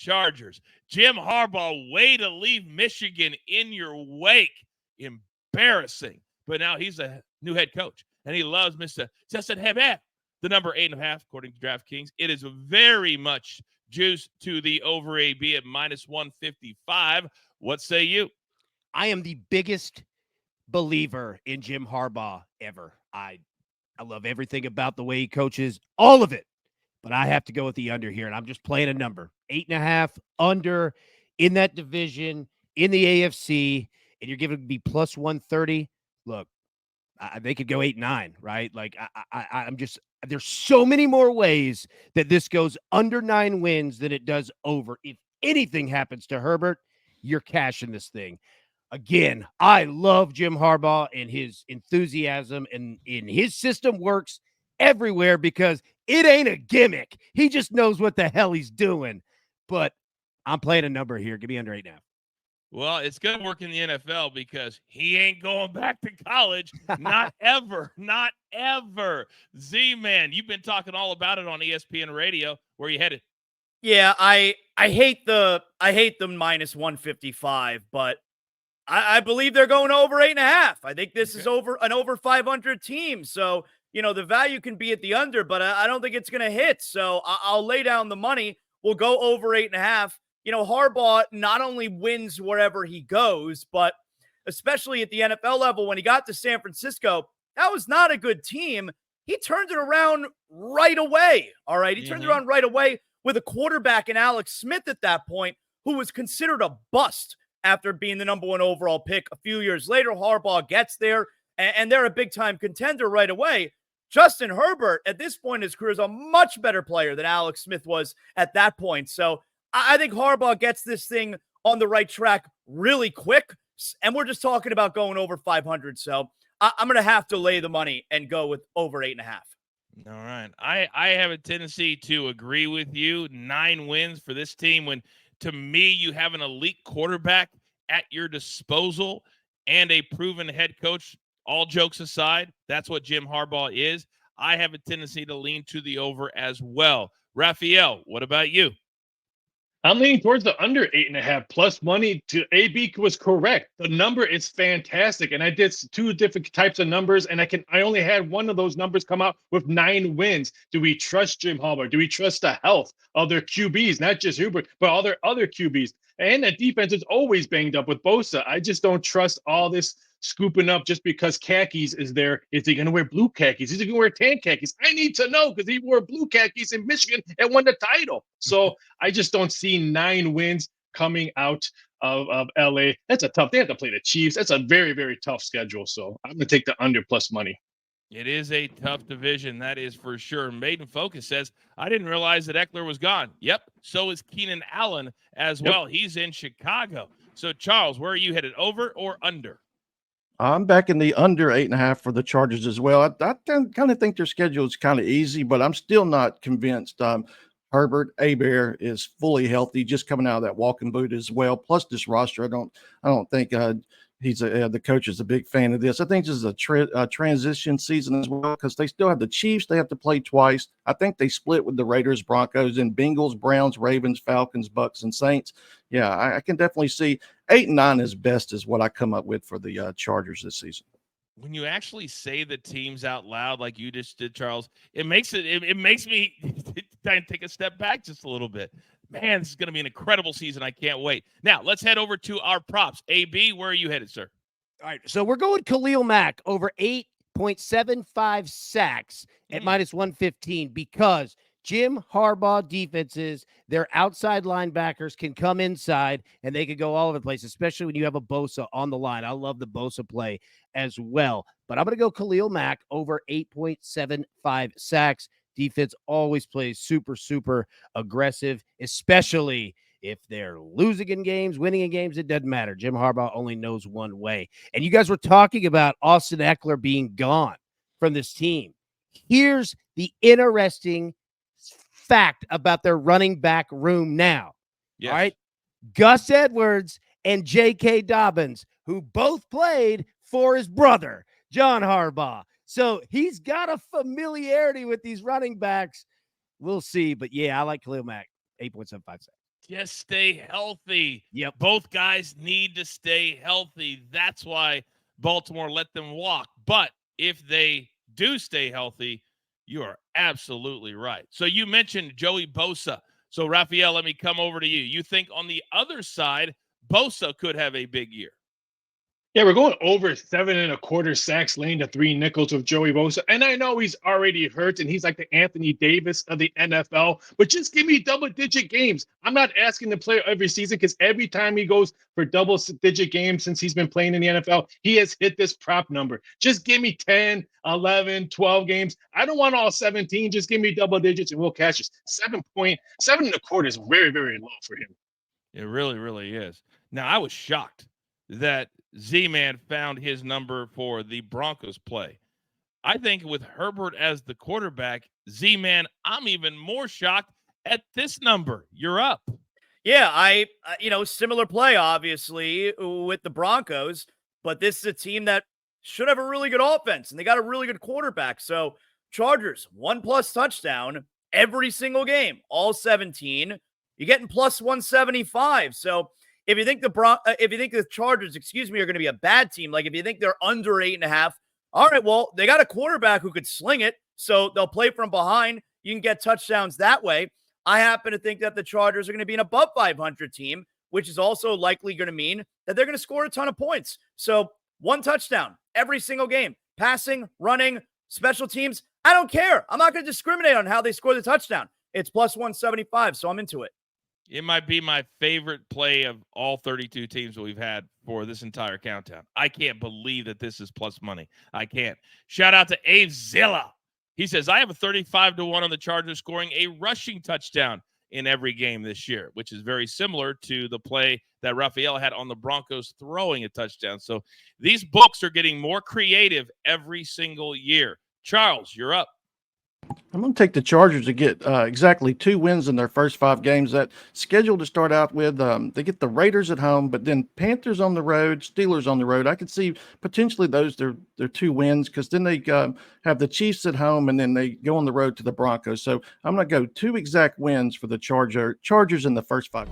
Chargers. Jim Harbaugh, way to leave Michigan in your wake. Embarrassing. But now he's a new head coach, and he loves Mr. Justin Herbert, the number 8.5, according to DraftKings. It is very much juice to the over AB at -155. What say you? I am the biggest believer in Jim Harbaugh ever. I love everything about the way he coaches, all of it. But I have to go with the under here, and I'm just playing a number. 8.5 under in that division in the AFC, and you're giving me plus 130. Look, they could go 8-9, right? Like I'm just there's so many more ways that this goes under 9 wins than it does over. If anything happens to Herbert, you're cashing this thing. Again, I love Jim Harbaugh and his enthusiasm, and in his system works everywhere because it ain't a gimmick. He just knows what the hell he's doing. But I'm playing a number here. Give me under 8.5. Well, it's going to work in the NFL because he ain't going back to college. Not ever. Not ever. Z-Man, you've been talking all about it on ESPN Radio. Where you headed? Yeah, I hate the -155, but I believe they're going over 8.5. I think this is over 500 team. So, the value can be at the under, but I don't think it's going to hit. So I'll lay down the money. We'll go over 8.5. Harbaugh not only wins wherever he goes, but especially at the NFL level, when he got to San Francisco, that was not a good team. He turned it around right away. All right. He turned it around right away with a quarterback in Alex Smith at that point, who was considered a bust after being the number 1 overall pick. A few years later, Harbaugh gets there, and they're a big-time contender right away. Justin Herbert, at this point in his career, is a much better player than Alex Smith was at that point. So I think Harbaugh gets this thing on the right track really quick, and we're just talking about going over 500. So I'm going to have to lay the money and go with over 8.5. All right. I have a tendency to agree with you. 9 wins for this team when, to me, you have an elite quarterback at your disposal and a proven head coach. All jokes aside, that's what Jim Harbaugh is. I have a tendency to lean to the over as well. Raphael, what about you? I'm leaning towards the under 8.5 plus money. To AB was correct. The number is fantastic, and I did 2 different types of numbers, and I only had one of those numbers come out with 9 wins. Do we trust Jim Harbaugh? Do we trust the health of their QBs, not just Hubert, but all their other QBs? And that defense is always banged up with Bosa. I just don't trust all this scooping up just because khakis is there. Is he going to wear blue khakis? Is he going to wear tan khakis? I need to know, because he wore blue khakis in Michigan and won the title. So I just don't see 9 wins coming out of LA. That's a tough. They have to play the Chiefs. That's a very, very tough schedule. So I'm going to take the under plus money. It is a tough division, that is for sure. Maiden Focus says, I didn't realize that Eckler was gone. Yep, so is Keenan Allen as well. He's in Chicago. So, Charles, where are you headed, over or under? I'm back in the under 8.5 for the Chargers as well. I kind of think their schedule is kind of easy, but I'm still not convinced. Herbert Hebert is fully healthy, just coming out of that walking boot as well. Plus, this roster, I don't think the coach is a big fan of this. I think this is a transition season as well, because they still have the Chiefs. They have to play twice. I think they split with the Raiders, Broncos, and Bengals, Browns, Ravens, Falcons, Bucks, and Saints. Yeah, I can definitely see 8-9 as best is what I come up with for the Chargers this season. When you actually say the teams out loud like you just did, Charles, it makes me try and take a step back just a little bit. Man, this is going to be an incredible season. I can't wait. Now, let's head over to our props. AB, where are you headed, sir? All right, so we're going Khalil Mack over 8.75 sacks at -115 because Jim Harbaugh defenses, their outside linebackers can come inside and they can go all over the place, especially when you have a Bosa on the line. I love the Bosa play as well. But I'm going to go Khalil Mack over 8.75 sacks. Defense always plays super, super aggressive, especially if they're losing in games, winning in games. It doesn't matter. Jim Harbaugh only knows one way. And you guys were talking about Austin Eckler being gone from this team. Here's the interesting fact about their running back room now. Yes. All right. Gus Edwards and J.K. Dobbins, who both played for his brother, John Harbaugh. So he's got a familiarity with these running backs. We'll see. But, yeah, I like Khalil Mack, 8.75 sacks. Just stay healthy. Yep. Both guys need to stay healthy. That's why Baltimore let them walk. But if they do stay healthy, you are absolutely right. So you mentioned Joey Bosa. So, Raphael, let me come over to you. You think on the other side, Bosa could have a big year? Yeah, we're going over 7.25 sacks, laying to 3 nickels with Joey Bosa. And I know he's already hurt and he's like the Anthony Davis of the NFL, but just give me double-digit games. I'm not asking to play every season because every time he goes for double-digit games since he's been playing in the NFL, he has hit this prop number. Just give me 10, 11, 12 games. I don't want all 17. Just give me double digits and we'll cash it. 7.25 is very, very low for him. It really, really is. Now, I was shocked that Z-Man found his number for the Broncos play. I think with Herbert as the quarterback, Z-Man, I'm even more shocked at this number. You're up. Yeah, similar play, obviously, with the Broncos, but this is a team that should have a really good offense, and they got a really good quarterback. So, Chargers, 1+ touchdown every single game, all 17. You're getting plus 175. So, if you think the Chargers, are going to be a bad team, like if you think they're under 8.5, all right, well, they got a quarterback who could sling it, so they'll play from behind. You can get touchdowns that way. I happen to think that the Chargers are going to be an above 500 team, which is also likely going to mean that they're going to score a ton of points. So 1 touchdown every single game, passing, running, special teams. I don't care. I'm not going to discriminate on how they score the touchdown. It's plus 175, so I'm into it. It might be my favorite play of all 32 teams that we've had for this entire countdown. I can't believe that this is plus money. I can't. Shout out to Abe Zilla. He says, I have a 35-1 on the Chargers scoring a rushing touchdown in every game this year, which is very similar to the play that Raphael had on the Broncos throwing a touchdown. So these books are getting more creative every single year. Charles, you're up. I'm going to take the Chargers to get exactly 2 wins in their first 5 games. That scheduled to start out with, they get the Raiders at home, but then Panthers on the road, Steelers on the road. I could see potentially those their 2 wins because then they have the Chiefs at home and then they go on the road to the Broncos. So I'm going to go 2 exact wins for the Chargers in the first 5.